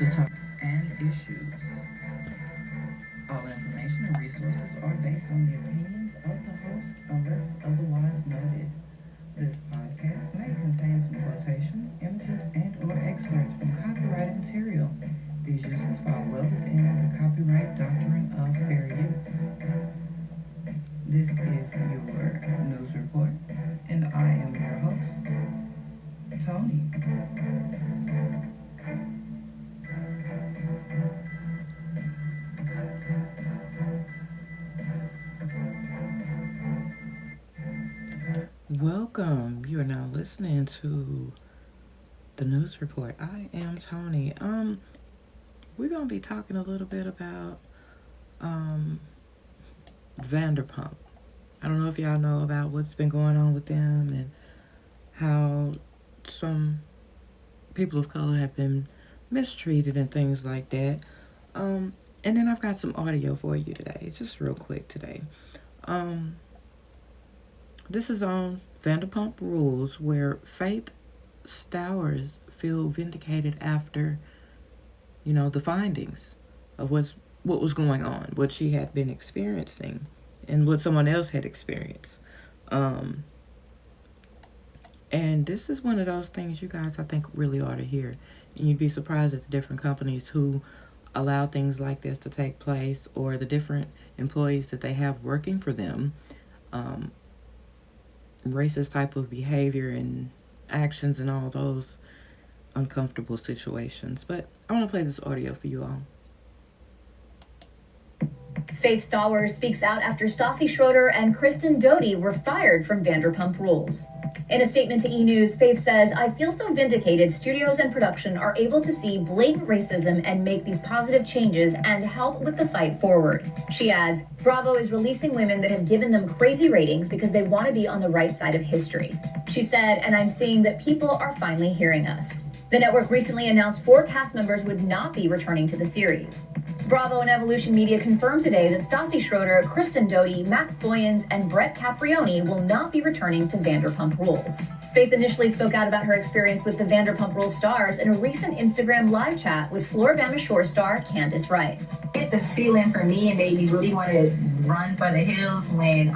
the topics and issues. All information and resources are based on the opinions of the host unless otherwise noted. This podcast may contain some quotations, images, and or excerpts from copyrighted material. These uses fall well within the copyright doctrine of fair use. This is your news report, and I am your host, Tony. Welcome. You are now listening to the news report. I am Tony. We're gonna be talking a little bit about Vanderpump. I don't know if y'all know about what's been going on with them and how some people of color have been mistreated and things like that. And then I've got some audio for you today, just real quick today. This is on Vanderpump Rules, where Faith Stowers feel vindicated after, the findings of what was going on, what she had been experiencing, and what someone else had experienced. And this is one of those things you guys, I think, really ought to hear. And you'd be surprised at the different companies who allow things like this to take place, or the different employees that they have working for them. Racist type of behavior and actions and all those uncomfortable situations. But I want to play this audio for you all. Faith Stowers speaks out after Stassi Schroeder and Kristen Doty were fired from Vanderpump Rules. In a statement to E! News, Faith says, "I feel so vindicated studios and production are able to see blatant racism and make these positive changes and help with the fight forward." She adds, "Bravo is releasing women that have given them crazy ratings because they want to be on the right side of history." She said, "And I'm seeing that people are finally hearing us." The network recently announced 4 cast members would not be returning to the series. Bravo and Evolution Media confirmed today that Stassi Schroeder, Kristen Doty, Max Boyens, and Brett Caprioni will not be returning to Vanderpump Rules. Faith initially spoke out about her experience with the Vanderpump Rules stars in a recent Instagram live chat with Floribama Shore star Candace Rice. Hit the ceiling for me and made me really want to run for the hills when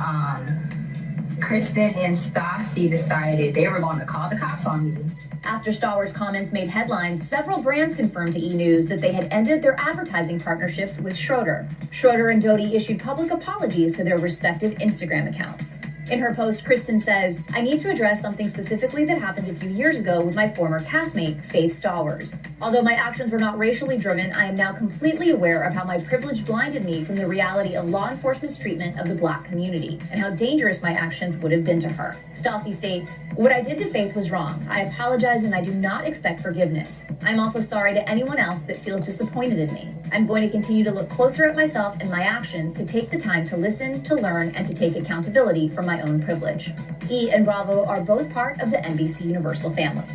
Kristen and Stassi decided they were going to call the cops on me. After Stowers' comments made headlines, several brands confirmed to E! News that they had ended their advertising partnerships with Schroeder. Schroeder and Doty issued public apologies to their respective Instagram accounts. In her post, Kristen says, "I need to address something specifically that happened a few years ago with my former castmate, Faith Stowers. Although my actions were not racially driven, I am now completely aware of how my privilege blinded me from the reality of law enforcement's treatment of the Black community and how dangerous my actions would have been to her." Stassi states, "What I did to Faith was wrong. I apologize and I do not expect forgiveness. I'm also sorry to anyone else that feels disappointed in me. I'm going to continue to look closer at myself and my actions to take the time to listen, to learn, and to take accountability for my own privilege." E! and Bravo are both part of the NBC Universal family.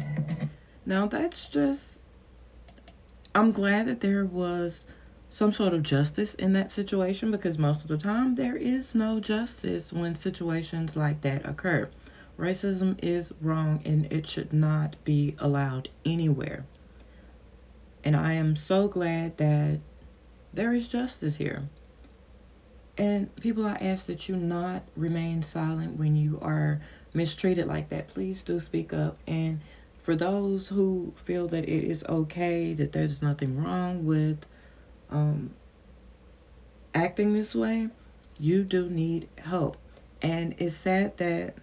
Now I'm glad that there was some sort of justice in that situation, because most of the time there is no justice when situations like that occur. Racism is wrong and it should not be allowed anywhere. And I am so glad that there is justice here. And people, I ask that you not remain silent when you are mistreated like that. Please do speak up. And for those who feel that it is okay, that there's nothing wrong with acting this way, you do need help. And it's sad that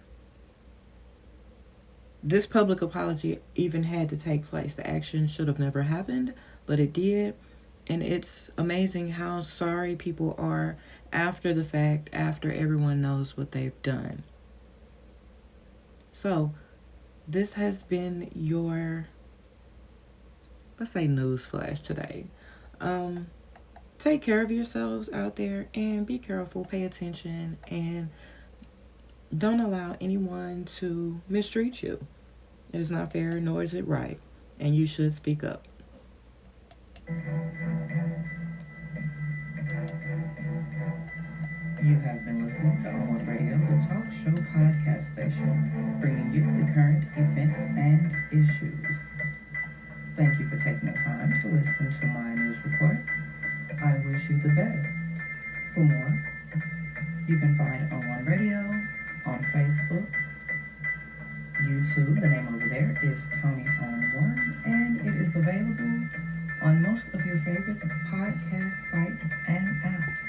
this public apology even had to take place. The action should have never happened, but it did. And it's amazing how sorry people are after the fact, after everyone knows what they've done. So, this has been your, let's say, news flash today. Take care of yourselves out there and be careful, pay attention, and don't allow anyone to mistreat you. It is not fair, nor is it right, and you should speak up. You have been listening to On Radio, the talk show podcast station, bringing you the current events and issues. Thank you for taking the time to listen to my news report. I wish you the best. For more, you can find On One Radio on Facebook, YouTube. The name over there is Tony On One, and it is available on most of your favorite podcast sites and apps.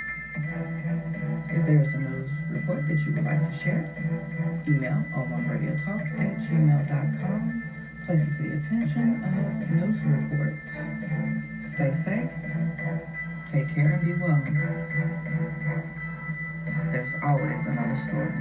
If there is a news report that you would like to share, email onOneRadioTalk@gmail.com. Place it to the attention of news reports. Stay safe, take care, and be well. There's always another story.